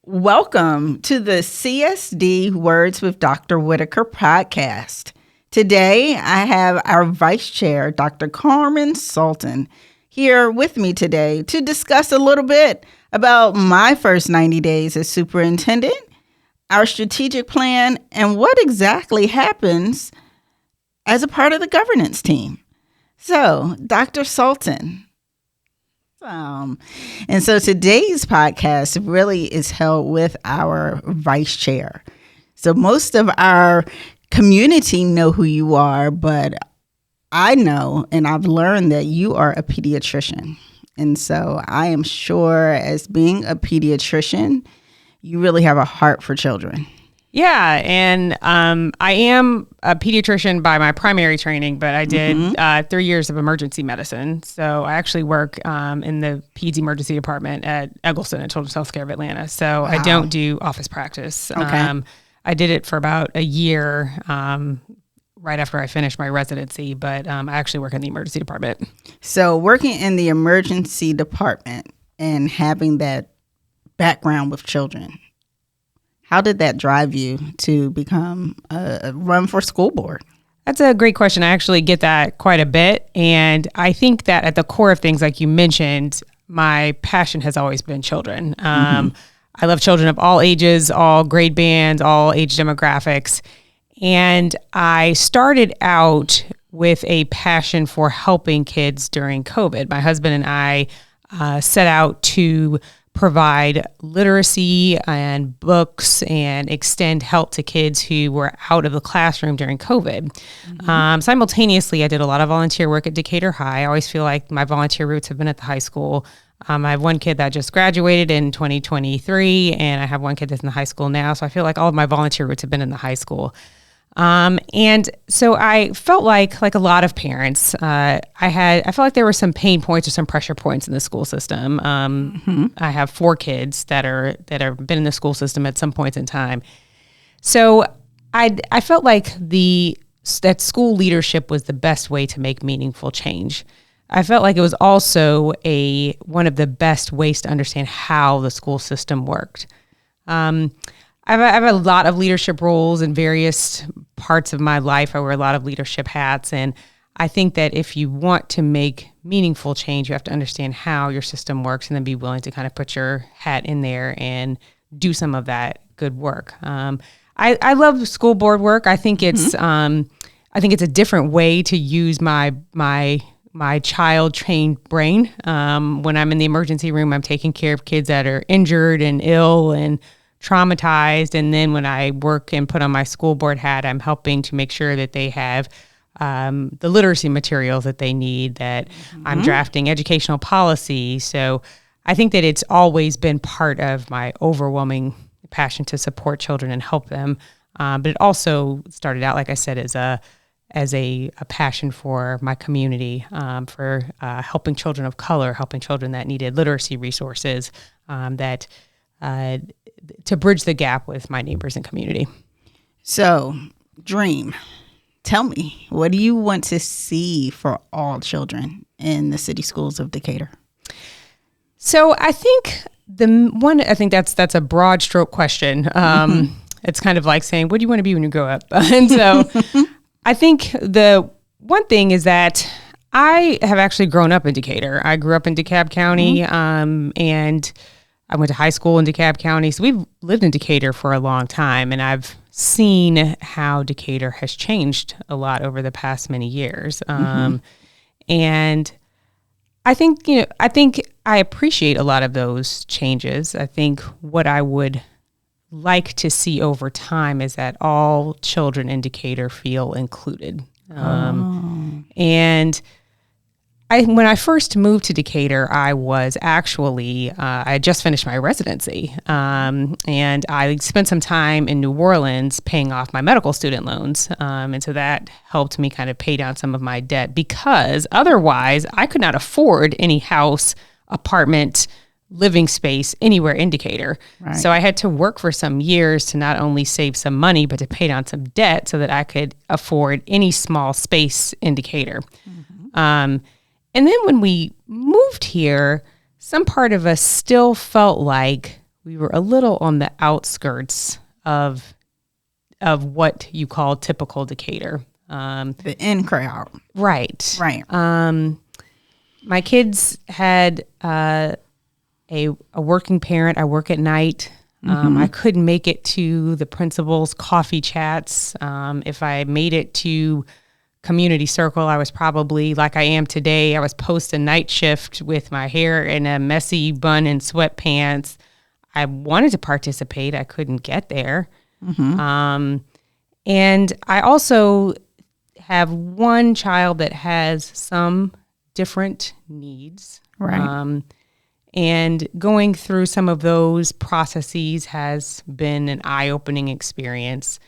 Welcome to the CSD Words with Dr. Whitaker podcast. Today, I have our Vice Chair, Dr. Carmen Sulton, here with me today to discuss a little bit about my first 90 days as superintendent, our strategic plan, and what exactly happens as a part of the governance team. So, Dr. Sulton. And so today's podcast really is held with our vice chair. So most of our community know who you are, but I know and I've learned that you are a pediatrician. And so I am sure as being a pediatrician, you really have a heart for children. Yeah, and I am a pediatrician by my primary training, but I did 3 years of emergency medicine. So I actually work in the peds emergency department at Eggleston at Children's Healthcare of Atlanta. So I don't do office practice. Okay. I did it for about a year right after I finished my residency, but I actually work in the emergency department. So working in the emergency department and having that background with children, how did that drive you to become a run for school board? That's a great question. I actually get that quite a bit. And I think that at the core of things, like you mentioned, my passion has always been children. I love children of all ages, all grade bands, all age demographics. And I started out with a passion for helping kids during COVID. My husband and I set out to provide literacy and books and extend help to kids who were out of the classroom during COVID. Simultaneously, I did a lot of volunteer work at Decatur High. I always feel like my volunteer roots have been at the high school. I have one kid that just graduated in 2023, and I have one kid that's in the high school now. So I feel like all of my volunteer roots have been in the high school. And so I felt like a lot of parents, I felt like there were some pain points or some pressure points in the school system. I have 4 kids that have been in the school system at some points in time. So I felt like that school leadership was the best way to make meaningful change. I felt like it was also one of the best ways to understand how the school system worked. I have a lot of leadership roles in various parts of my life. I wear a lot of leadership hats. And I think that if you want to make meaningful change, you have to understand how your system works and then be willing to kind of put your hat in there and do some of that good work. I love school board work. I think it's a different way to use my child trained brain. When I'm in the emergency room, I'm taking care of kids that are injured and ill and traumatized. And then when I work and put on my school board hat, I'm helping to make sure that they have the literacy materials that they need, that I'm drafting educational policy. So I think that it's always been part of my overwhelming passion to support children and help them. But it also started out, like I said, as a passion for my community, for helping children of color, helping children that needed literacy resources, to bridge the gap with my neighbors and community. So, dream. Tell me, what do you want to see for all children in the city schools of Decatur? So I think that's a broad stroke question. It's kind of like saying, what do you want to be when you grow up? And so I think the one thing is that I have actually grown up in Decatur. I grew up in DeKalb County, and I went to high school in DeKalb County. So we've lived in Decatur for a long time, and I've seen how Decatur has changed a lot over the past many years. And I think I appreciate a lot of those changes. I think what I would like to see over time is that all children in Decatur feel included. And when I first moved to Decatur, I was actually, I had just finished my residency, and I spent some time in New Orleans paying off my medical student loans. And so that helped me kind of pay down some of my debt, because otherwise I could not afford any house, apartment, living space anywhere in Decatur. Right. So I had to work for some years to not only save some money, but to pay down some debt so that I could afford any small space in Decatur. And then when we moved here, some part of us still felt like we we were a little on the outskirts of what you call typical Decatur. The in crowd. Right. Right. My kids had a working parent. I work at night. I couldn't make it to the principal's coffee chats. If I made it to community circle, I was probably like I am today. I was post a night shift with my hair in a messy bun and sweatpants. I wanted to participate. I couldn't get there. And I also have one child that has some different needs. Right. And going through some of those processes has been an eye-opening experience.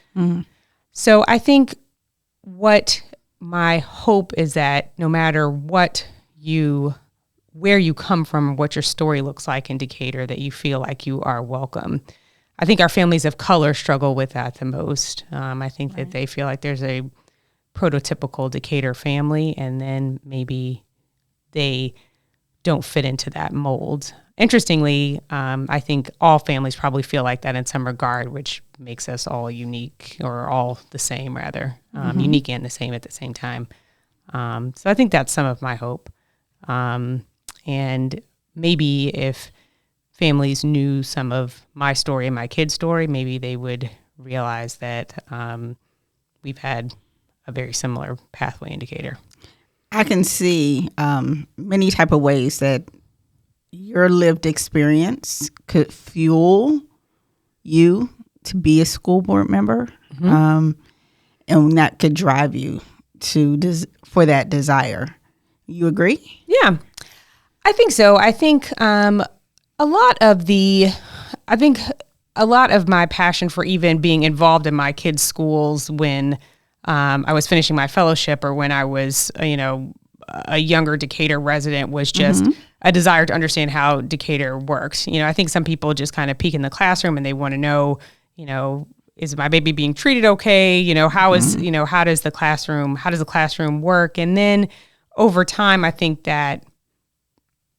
So I think what my hope is that no matter where you come from, what your story looks like in Decatur, that you feel like you are welcome. I think our families of color struggle with that the most. I think that they feel like there's a prototypical Decatur family, and then maybe they don't fit into that mold. Interestingly, I think all families probably feel like that in some regard, which makes us all unique, or all the same rather, unique and the same at the same time. So I think that's some of my hope. And maybe if families knew some of my story and my kid's story, maybe they would realize that we've had a very similar pathway in Decatur. I can see many type of ways that your lived experience could fuel you to be a school board member, and that could drive you for that desire. You agree? Yeah, I think so. I think a lot of my passion for even being involved in my kids' schools when I was finishing my fellowship, or when I was, a younger Decatur resident, was just a desire to understand how Decatur works. I think some people just kind of peek in the classroom and they want to know, is my baby being treated okay? How does the classroom work? And then over time, I think that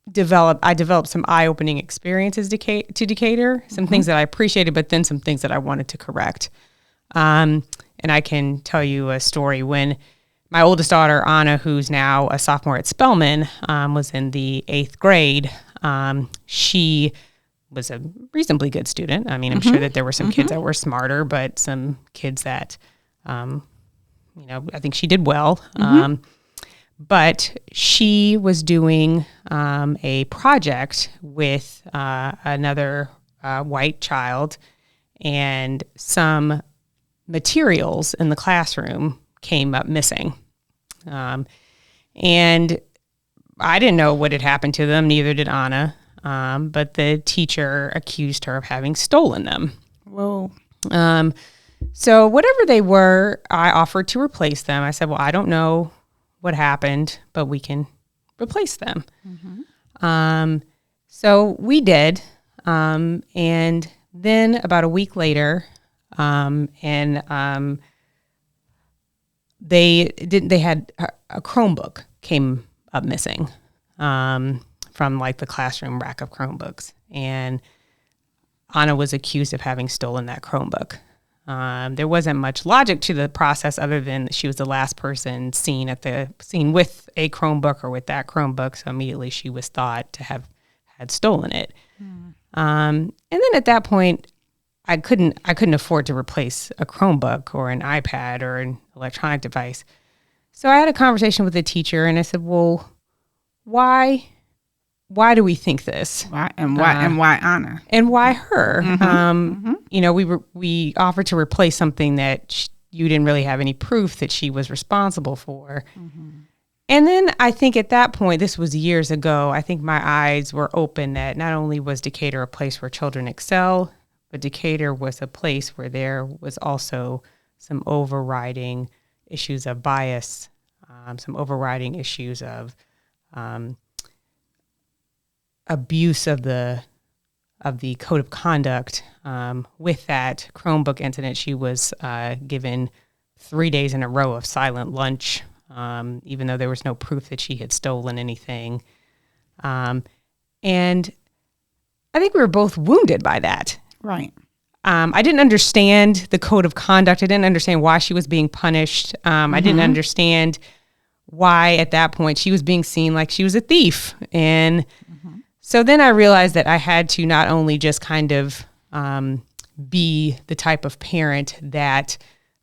I developed some eye-opening experiences to Decatur, some things that I appreciated, but then some things that I wanted to correct. And I can tell you a story when my oldest daughter, Anna, who's now a sophomore at Spelman, was in the 8th grade. She was a reasonably good student. I mean, I'm sure that there were some kids that were smarter, but some kids that, I think she did well. But she was doing a project with another white child, and some materials in the classroom came up missing. And I didn't know what had happened to them, neither did Anna, but the teacher accused her of having stolen them. Whoa. So whatever they were, I offered to replace them. I said, well, I don't know what happened, but we can replace them. So we did. And then about a week later, they had a Chromebook came up missing from like the classroom rack of Chromebooks, and Anna was accused of having stolen that Chromebook. There wasn't much logic to the process other than she was the last person seen at the scene with a Chromebook or with that Chromebook, so immediately she was thought to have had stolen it. And then at that point, I couldn't afford to replace a Chromebook or an iPad or an electronic device. So I had a conversation with the teacher, and I said, well, why do we think this? Why Anna? And why her? We offered to replace something that you didn't really have any proof that she was responsible for. And then I think at that point, this was years ago, I think my eyes were open that not only was Decatur a place where children excel, but Decatur was a place where there was also some overriding issues of bias, some overriding issues of abuse of the code of conduct. With that Chromebook incident, she was given 3 days in a row of silent lunch, even though there was no proof that she had stolen anything. And I think we were both wounded by that. Right. I didn't understand the code of conduct. I didn't understand why she was being punished. I didn't understand why at that point she was being seen like she was a thief. And so then I realized that I had to not only just kind of be the type of parent that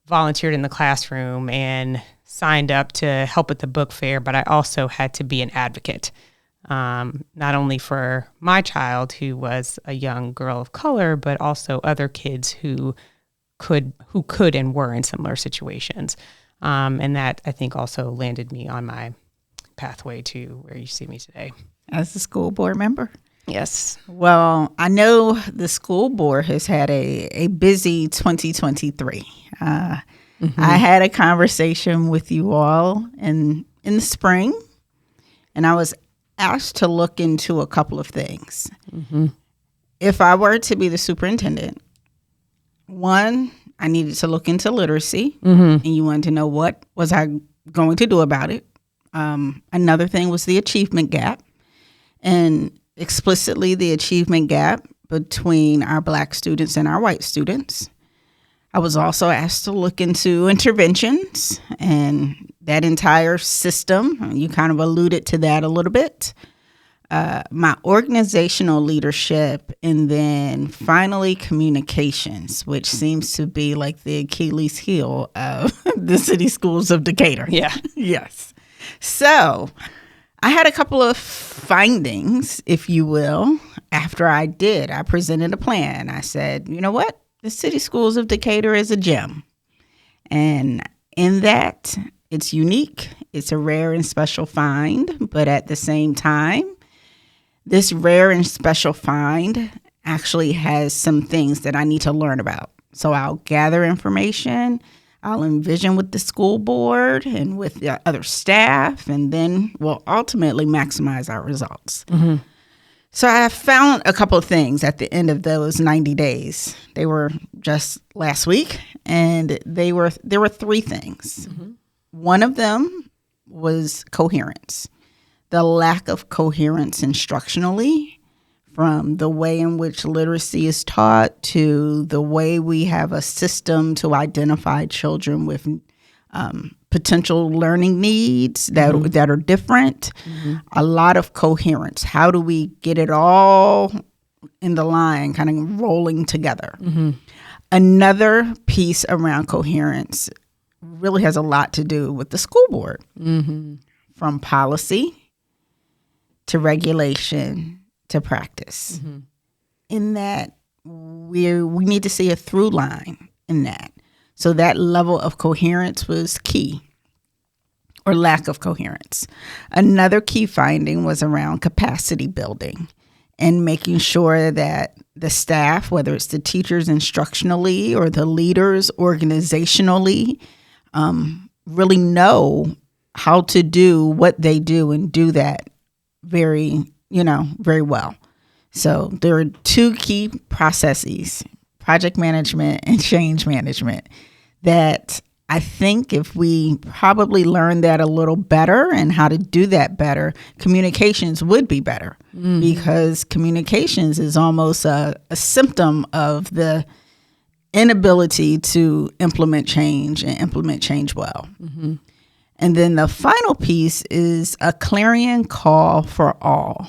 volunteered in the classroom and signed up to help at the book fair, but I also had to be an advocate. Not only for my child, who was a young girl of color, but also other kids who could and were in similar situations. And that, I think, also landed me on my pathway to where you see me today. As a school board member? Yes. Well, I know the school board has had a busy 2023. I had a conversation with you all in the spring, and I was asked to look into a couple of things. If I were to be the superintendent, one, I needed to look into literacy, and you wanted to know what was I going to do about it. Another thing was the achievement gap, and explicitly the achievement gap between our Black students and our white students. I was also asked to look into interventions and that entire system. You kind of alluded to that a little bit. My organizational leadership, and then finally communications, which seems to be like the Achilles heel of the city schools of Decatur. Yeah. Yes. So I had a couple of findings, if you will, after I presented a plan. I said, you know what? The city schools of Decatur is a gem. And in that, it's unique. It's a rare and special find. But at the same time, this rare and special find actually has some things that I need to learn about. So I'll gather information. I'll envision with the school board and with the other staff, and then we'll ultimately maximize our results. So I found a couple of things at the end of those 90 days. They were just last week, and there were three things. One of them was coherence, the lack of coherence instructionally, from the way in which literacy is taught to the way we have a system to identify children with potential learning needs that are different. A lot of coherence. How do we get it all in the line, kind of rolling together? Another piece around coherence really has a lot to do with the school board, from policy to regulation to practice. In that, we need to see a through line in that. So that level of coherence was key, or lack of coherence. Another key finding was around capacity building and making sure that the staff, whether it's the teachers instructionally or the leaders organizationally, really know how to do what they do and do that very well. So there are two key processes, project management and change management, that I think if we probably learn that a little better and how to do that better, communications would be better, because communications is almost a symptom of the inability to implement change and implement change well. And then the final piece is a clarion call for all.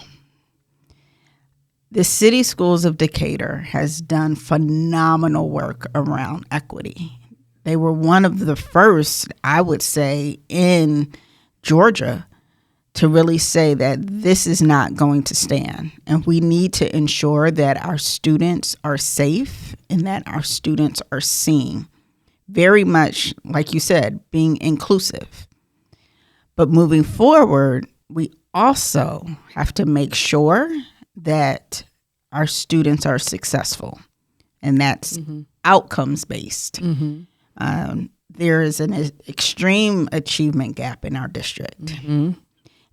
The City Schools of Decatur has done phenomenal work around equity. They were one of the first, I would say, in Georgia to really say that this is not going to stand. And we need to ensure that our students are safe and that our students are seen. Very much, like you said, being inclusive. But moving forward, we also have to make sure that our students are successful, and that's outcomes based. There is an extreme achievement gap in our district.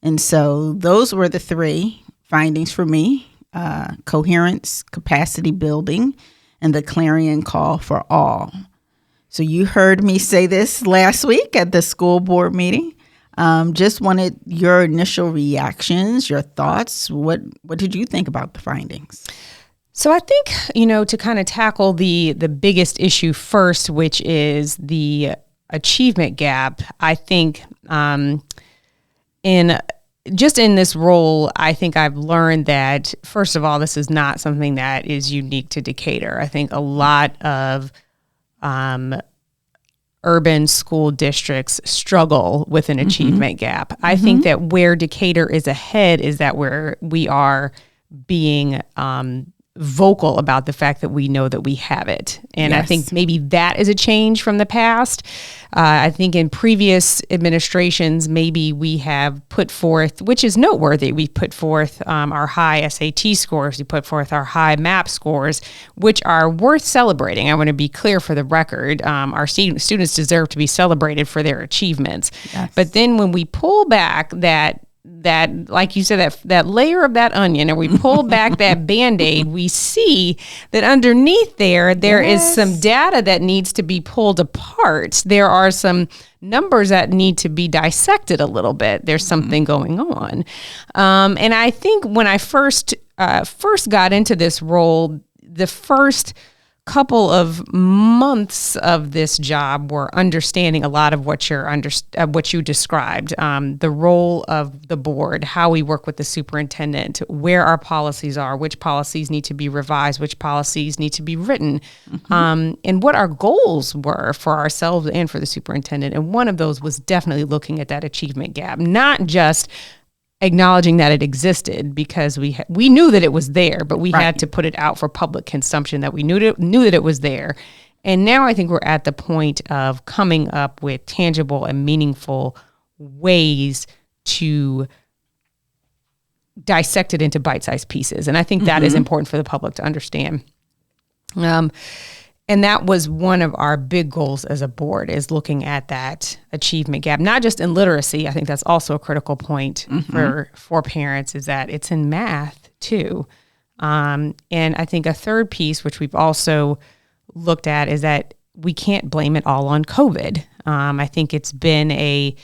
And so those were the three findings for me: coherence, capacity building, and the clarion call for all. So you heard me say this last week at the school board meeting. Just wanted your initial reactions, your thoughts. What did you think about the findings? So I think, to kind of tackle the biggest issue first, which is the achievement gap, I think in this role, I think I've learned that, first of all, this is not something that is unique to Decatur. I think a lot of urban school districts struggle with an achievement gap. I think that where Decatur is ahead is that where we are being vocal about the fact that we know that we have it. And I think maybe that is a change from the past. I think in previous administrations, maybe we have put forth, which is noteworthy, we put forth our high SAT scores, we put forth our high MAP scores, which are worth celebrating. I want to be clear for the record. Our students deserve to be celebrated for their achievements. Yes. But then when we pull back that, like you said, that layer of that onion, and we pull back that Band-Aid, we see that underneath there is some data that needs to be pulled apart. There are some numbers that need to be dissected a little bit. There's something going on. And I think when I first got into this role, the first couple of months of this job were understanding a lot of what you described, the role of the board, how we work with the superintendent, where our policies are, which policies need to be revised, which policies need to be written, and what our goals were for ourselves and for the superintendent. And one of those was definitely looking at that achievement gap, not just acknowledging that it existed, because we knew that it was there, but we had to put it out for public consumption, that we knew that it was there. And now I think we're at the point of coming up with tangible and meaningful ways to dissect it into bite-sized pieces. And I think that is important for the public to understand. And that was one of our big goals as a board, is looking at that achievement gap, not just in literacy. I think that's also a critical point for parents, is that it's in math too. And I think a third piece, which we've also looked at, is that we can't blame it all on COVID. I think it's been a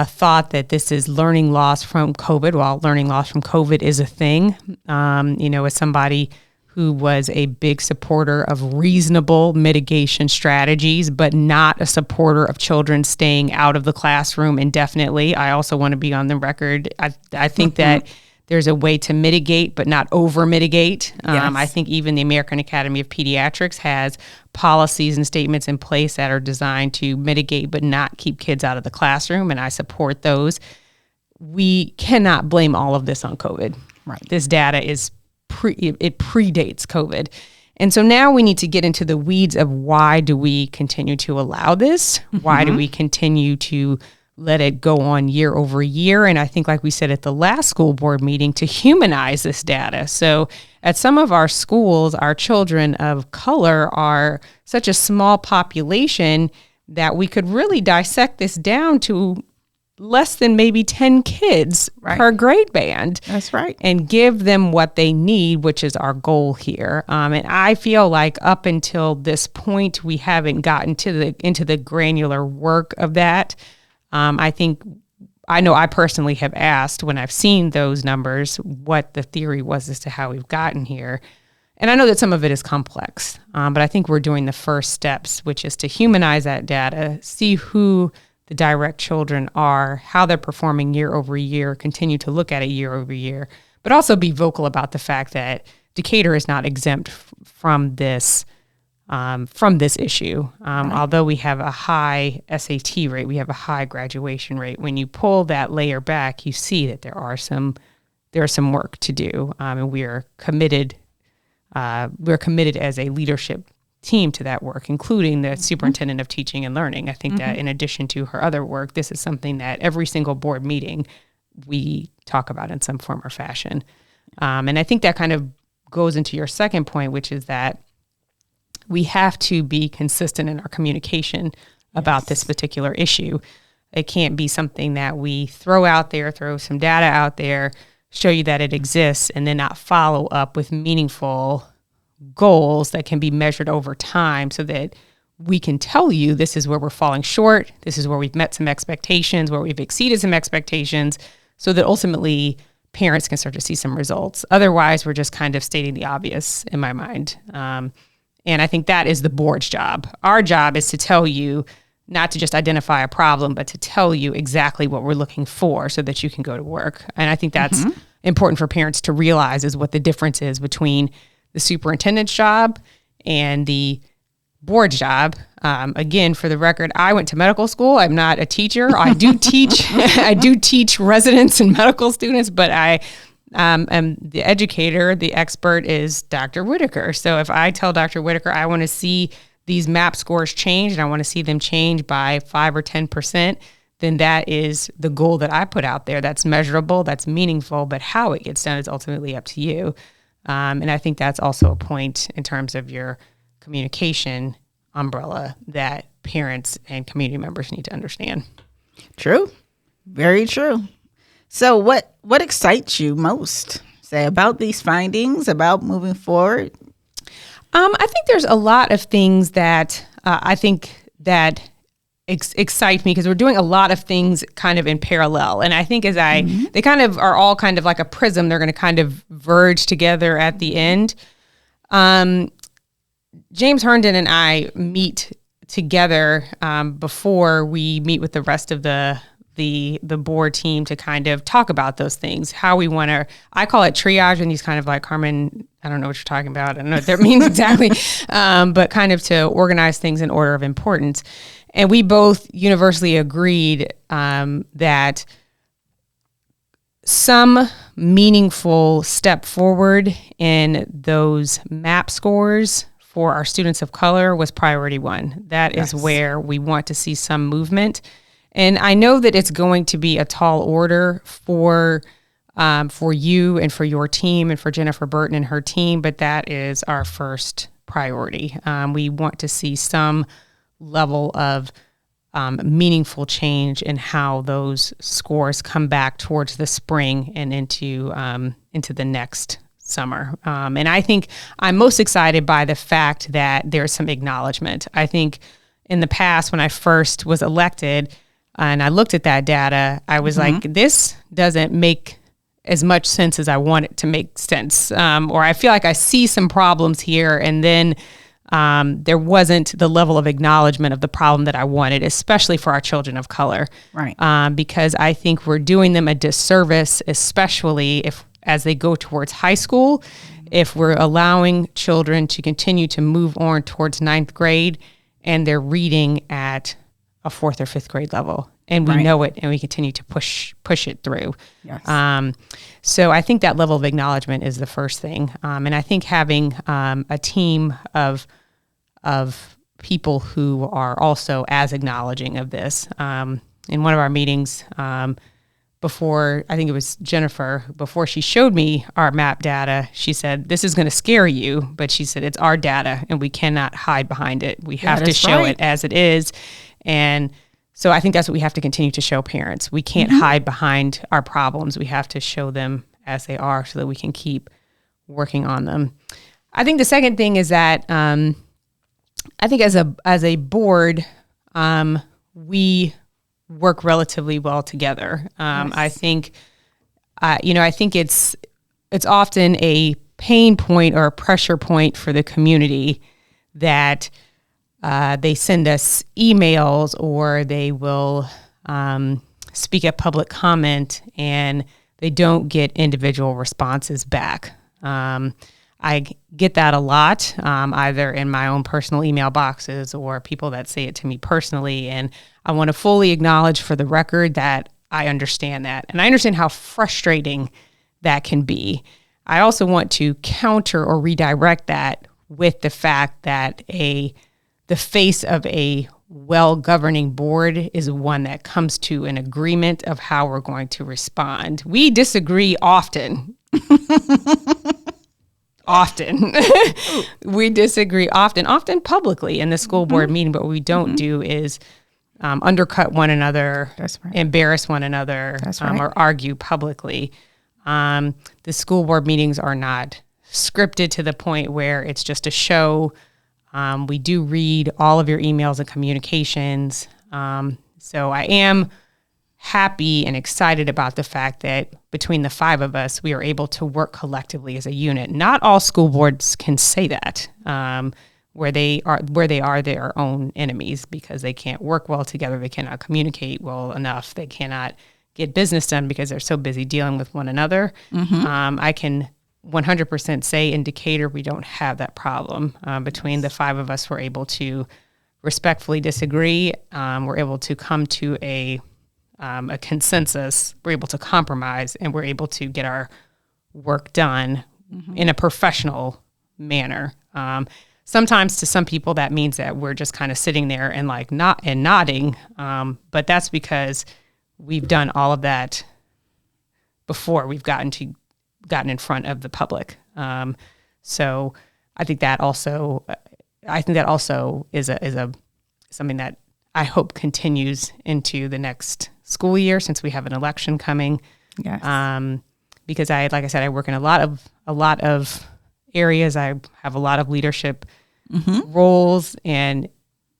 thought that this is learning loss from COVID. While learning loss from COVID is a thing, as somebody who was a big supporter of reasonable mitigation strategies, but not a supporter of children staying out of the classroom indefinitely. I also want to be on the record. I think that there's a way to mitigate, but not over-mitigate. I think even the American Academy of Pediatrics has policies and statements in place that are designed to mitigate, but not keep kids out of the classroom, and I support those. We cannot blame all of this on COVID. Right. This data is it predates COVID. And so now we need to get into the weeds of, why do we continue to allow this? Why do we continue to let it go on year over year? And I think, like we said at the last school board meeting, to humanize this data. So at some of our schools, our children of color are such a small population that we could really dissect this down to less than maybe 10 kids per grade band. That's right. And give them what they need, which is our goal here. And I feel like up until this point, we haven't gotten into the granular work of that. I know I personally have asked, when I've seen those numbers, what the theory was as to how we've gotten here. And I know that some of it is complex, but I think we're doing the first steps, which is to humanize that data, see who the direct children are, how they're performing year over year, continue to look at it year over year, but also be vocal about the fact that Decatur is not exempt from this issue. Although we have a high SAT rate, we have a high graduation rate. When you pull that layer back, you see that there's some work to do, and we're committed as a leadership team to that work, including the superintendent of teaching and learning. I think that in addition to her other work, this is something that every single board meeting we talk about in some form or fashion. And I think that kind of goes into your second point, which is that we have to be consistent in our communication about this particular issue. It can't be something that we throw some data out there, show you that it exists, and then not follow up with meaningful goals that can be measured over time, so that we can tell you, this is where we're falling short, this is where we've met some expectations, where we've exceeded some expectations, so that ultimately parents can start to see some results. Otherwise, we're just kind of stating the obvious in my mind. And I think that is the board's job. Our job is to tell you, not to just identify a problem, but to tell you exactly what we're looking for so that you can go to work. And I think that's important for parents to realize, is what the difference is between the superintendent's job and the board's job. Again, for the record, I went to medical school. I'm not a teacher. I do teach. I do teach residents and medical students, but I am the educator. The expert is Dr. Whitaker. So if I tell Dr. Whitaker I want to see these MAP scores change and I want to see them change by 5 or 10%, then that is the goal that I put out there. That's measurable, that's meaningful, but how it gets done is ultimately up to you. And I think that's also a point in terms of your communication umbrella that parents and community members need to understand. True. Very true. So what excites you most, say, about these findings, about moving forward? I think there's a lot of things that I think that excite me, because we're doing a lot of things kind of in parallel. And I think they kind of are all kind of like a prism. They're going to kind of verge together at the end. James Herndon and I meet together before we meet with the rest of the board team to kind of talk about those things, how we want to, I call it triage, and he's kind of like, Carmen, I don't know what you're talking about. I don't know what that means exactly, but kind of to organize things in order of importance. And we both universally agreed that some meaningful step forward in those MAP scores for our students of color was priority one. That is where we want to see some movement. And I know that it's going to be a tall order for you and for your team and for Jennifer Burton and her team, but that is our first priority. We want to see some level of meaningful change in how those scores come back towards the spring and into the next summer. And I think I'm most excited by the fact that there's some acknowledgement. I think in the past, when I first was elected and I looked at that data, I was like, this doesn't make as much sense as I want it to make sense. Or I feel like I see some problems here, and then there wasn't the level of acknowledgement of the problem that I wanted, especially for our children of color. Right. Because I think we're doing them a disservice, especially as they go towards high school, if we're allowing children to continue to move on towards ninth grade and they're reading at a fourth or fifth grade level. And we know it, and we continue to push it through. Yes. So I think that level of acknowledgement is the first thing. And I think having a team of people who are also as acknowledging of this. In one of our meetings, before, I think it was Jennifer, before she showed me our MAP data, she said, this is going to scare you, but she said, it's our data and we cannot hide behind it. We have to show it as it is. And so I think that's what we have to continue to show parents. We can't hide behind our problems. We have to show them as they are so that we can keep working on them. I think the second thing is that I think as a board, we work relatively well together. I think, I think it's often a pain point or a pressure point for the community that they send us emails or they will speak at public comment and they don't get individual responses back. I get that a lot, either in my own personal email boxes or people that say it to me personally. And I want to fully acknowledge for the record that I understand that. And I understand how frustrating that can be. I also want to counter or redirect that with the fact that the face of a well-governing board is one that comes to an agreement of how we're going to respond. We disagree often. Often. We disagree often publicly in the school board meeting, but what we don't do is undercut one another, embarrass one another, or argue publicly. The school board meetings are not scripted to the point where it's just a show. We do read all of your emails and communications. So I am happy and excited about the fact that between the 5 of us, we are able to work collectively as a unit. Not all school boards can say that, where they are their own enemies because they can't work well together. They cannot communicate well enough. They cannot get business done because they're so busy dealing with one another. I can 100% say in Decatur, we don't have that problem. Between the 5 of us, we're able to respectfully disagree. We're able to come to a consensus. We're able to compromise, and we're able to get our work done in a professional manner. Sometimes to some people that means that we're just kind of sitting there and nodding, but that's because we've done all of that before we've gotten in front of the public. So I think that also is something that I hope continues into the next school year, since we have an election coming. Yes. Because like I said, I work in a lot of areas. I have a lot of leadership roles, and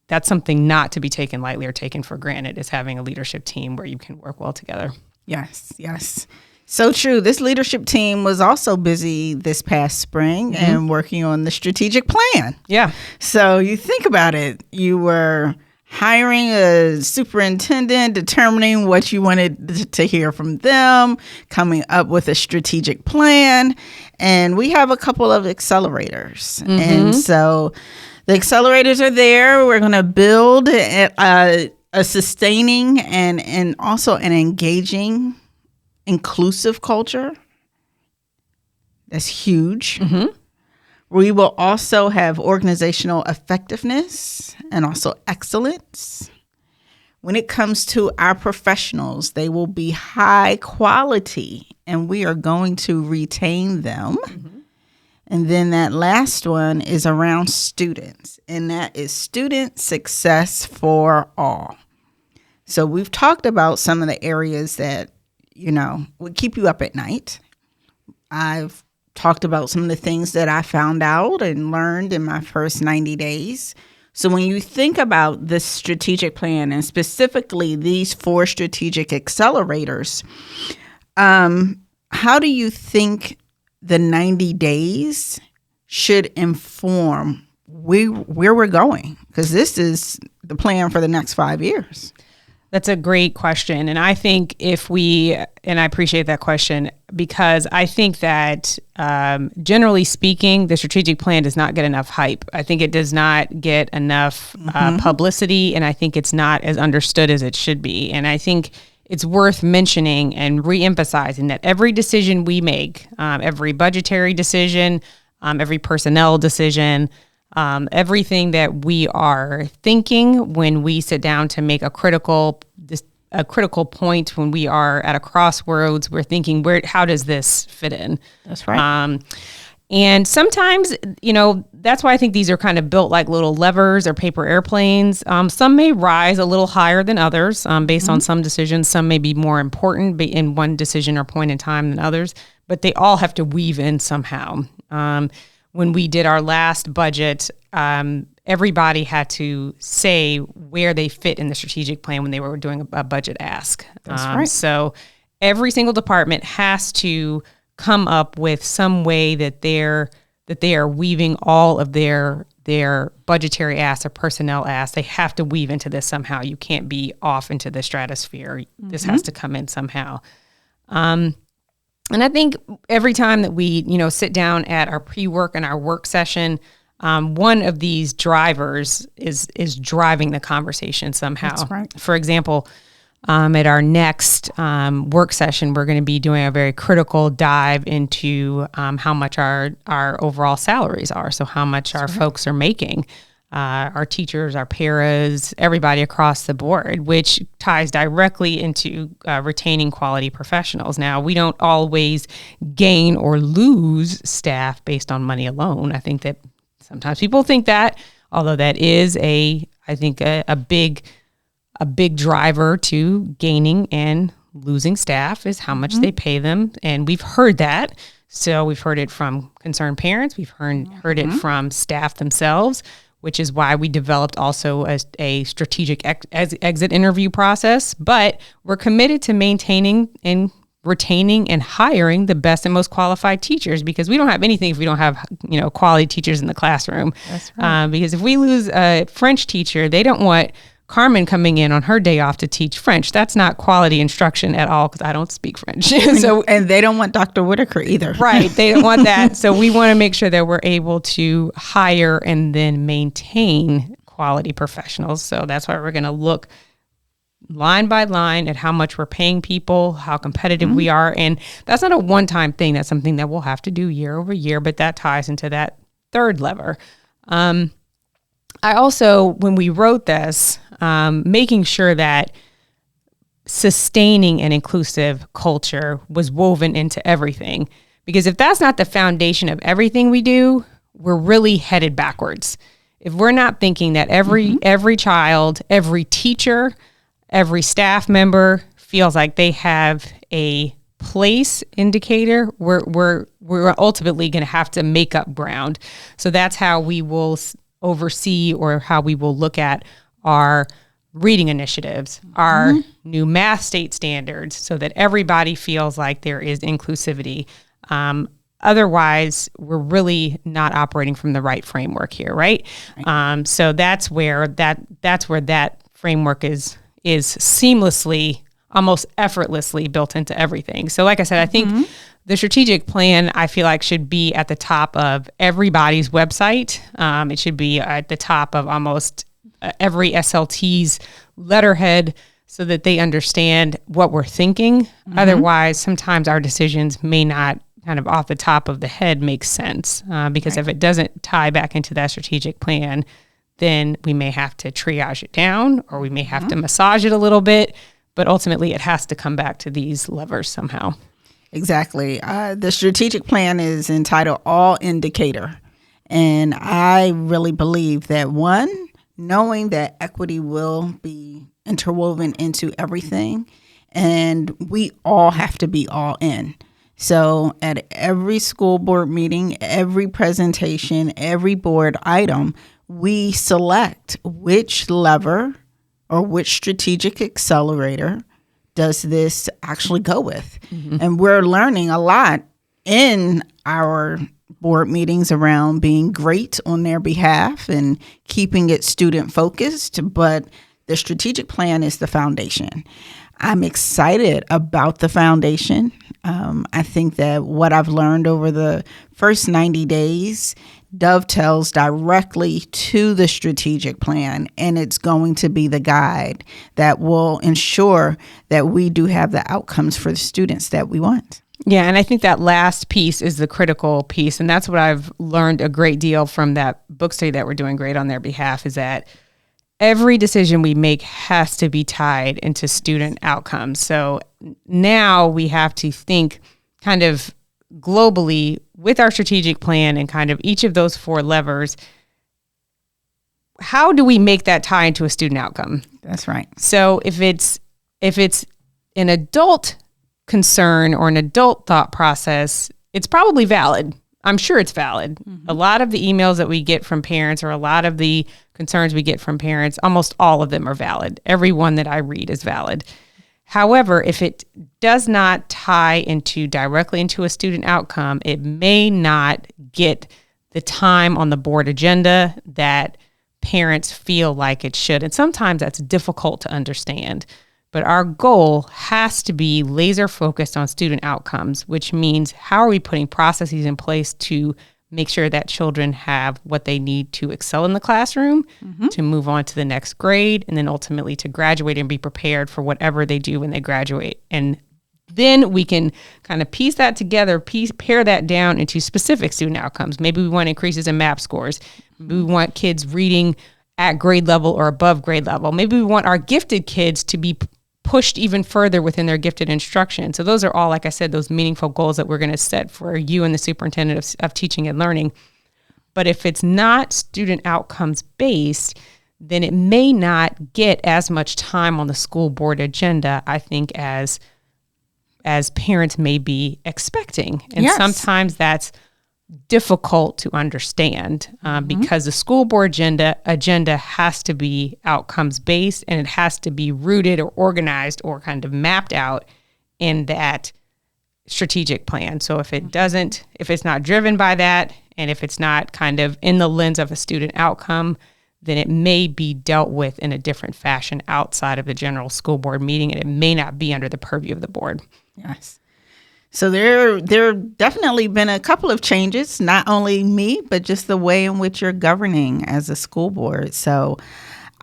that's something not to be taken lightly or taken for granted, is having a leadership team where you can work well together. Yes, yes. So true. This leadership team was also busy this past spring and working on the strategic plan. Yeah. So you think about it. You were hiring a superintendent, determining what you wanted to hear from them, coming up with a strategic plan. And we have a couple of accelerators. And so the accelerators are there. We're going to build a sustaining and also an engaging, inclusive culture. That's huge. We will also have organizational effectiveness and also excellence. When it comes to our professionals, they will be high quality, and we are going to retain them. And then that last one is around students, and that is student success for all. So we've talked about some of the areas that, would keep you up at night. I've talked about some of the things that I found out and learned in my first 90 days. So when you think about this strategic plan, and specifically these 4 strategic accelerators, how do you think the 90 days should inform where we're going? Because this is the plan for the next 5 years. That's a great question. And I think and I appreciate that question, because I think that generally speaking, the strategic plan does not get enough hype. I think it does not get enough publicity, and I think it's not as understood as it should be. And I think it's worth mentioning and reemphasizing that every decision we make, every budgetary decision, every personnel decision, everything that we are thinking when we sit down to make a critical point, when we are at a crossroads, we're thinking, how does this fit in? That's right. And sometimes, that's why I think these are kind of built like little levers or paper airplanes. Some may rise a little higher than others based on some decisions. Some may be more important in one decision or point in time than others, but they all have to weave in somehow. When we did our last budget, everybody had to say where they fit in the strategic plan when they were doing a budget ask. That's right. So every single department has to come up with some way that they are weaving all of their budgetary asks or personnel asks. They have to weave into this somehow. You can't be off into the stratosphere. This has to come in somehow. And I think every time that we, sit down at our pre-work and our work session, one of these drivers is driving the conversation somehow. That's right. For example, at our next work session, we're going to be doing a very critical dive into how much our overall salaries are. So how much our folks are making. Our teachers, our paras, everybody across the board, which ties directly into retaining quality professionals. Now, we don't always gain or lose staff based on money alone. I think that sometimes people think that, although that is a big driver to gaining and losing staff is how much they pay them. And we've heard that. So we've heard it from concerned parents. We've heard it from staff themselves. which is why we developed also a strategic exit interview process. But we're committed to maintaining and retaining and hiring the best and most qualified teachers, because we don't have anything if we don't have, quality teachers in the classroom. That's right. Because if we lose a French teacher, they don't want Carmen coming in on her day off to teach French. That's not quality instruction at all, because I don't speak French. And they don't want Dr. Whitaker either. Right. They don't want that. So we want to make sure that we're able to hire and then maintain quality professionals. So that's why we're going to look line by line at how much we're paying people, how competitive we are. And that's not a one-time thing. That's something that we'll have to do year over year, but that ties into that third lever. I also, when we wrote this, making sure that sustaining an inclusive culture was woven into everything. Because if that's not the foundation of everything we do, we're really headed backwards. If we're not thinking that every child, every teacher, every staff member feels like they have a place indicator, we're ultimately going to have to make up ground. So that's how we will oversee, or how we will look at our reading initiatives, our new math state standards, so that everybody feels like there is inclusivity. Otherwise, we're really not operating from the right framework here, right? So that's where that framework is seamlessly, almost effortlessly built into everything. So like I said, I think the strategic plan, I feel like, should be at the top of everybody's website. It should be at the top of almost every SLT's letterhead, so that they understand what we're thinking. Otherwise, sometimes our decisions may not kind of off the top of the head make sense, because if it doesn't tie back into that strategic plan, then we may have to triage it down, or we may have to massage it a little bit, but ultimately it has to come back to these levers somehow. Exactly. The strategic plan is entitled All Indicator. And I really believe that, one, knowing that equity will be interwoven into everything, and we all have to be all in. So at every school board meeting, every presentation, every board item, we select which lever or which strategic accelerator does this actually go with. And we're learning a lot in our board meetings around being great on their behalf and keeping it student focused, but the strategic plan is the foundation. I'm excited about the foundation. I think that what I've learned over the first 90 days dovetails directly to the strategic plan, and it's going to be the guide that will ensure that we do have the outcomes for the students that we want. Yeah, and I think that last piece is the critical piece, and that's what I've learned a great deal from that book study that we're doing great on their behalf, is that every decision we make has to be tied into student outcomes. So now we have to think kind of globally with our strategic plan and kind of each of those four levers. How do we make that tie into a student outcome? That's right. So if it's an adult concern or an adult thought process, it's probably valid. I'm sure it's valid. A lot of the emails that we get from parents, or a lot of the concerns we get from parents, almost all of them are valid. Every one that I read is valid. However, if it does not tie directly into a student outcome, it may not get the time on the board agenda that parents feel like it should. And sometimes that's difficult to understand. But our goal has to be laser focused on student outcomes, which means how are we putting processes in place to make sure that children have what they need to excel in the classroom, to move on to the next grade, and then ultimately to graduate and be prepared for whatever they do when they graduate. And then we can kind of piece that together, pare that down into specific student outcomes. Maybe we want increases in MAP scores. Maybe we want kids reading at grade level or above grade level. Maybe we want our gifted kids to be pushed even further within their gifted instruction. So those are all, like I said, those meaningful goals that we're going to set for you and the superintendent of teaching and learning. But if it's not student outcomes based, then it may not get as much time on the school board agenda, I think, as parents may be expecting. And sometimes that's difficult to understand because the school board agenda has to be outcomes based, and it has to be rooted or organized or kind of mapped out in that strategic plan. So if it's not driven by that, and if it's not kind of in the lens of a student outcome, then it may be dealt with in a different fashion outside of the general school board meeting, and it may not be under the purview of the board. Yes. So there definitely been a couple of changes, not only me, but just the way in which you're governing as a school board. So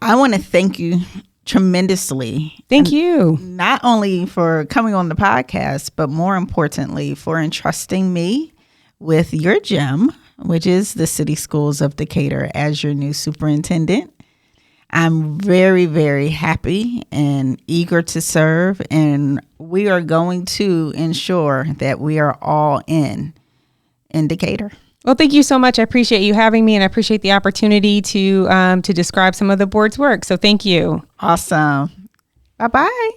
I want to thank you tremendously. Thank you. Not only for coming on the podcast, but more importantly, for entrusting me with your gem, which is the City Schools of Decatur, as your new superintendent. I'm very, very happy and eager to serve, and we are going to ensure that we are all in Decatur. Well, thank you so much. I appreciate you having me, and I appreciate the opportunity to describe some of the board's work. So thank you. Awesome. Bye-bye.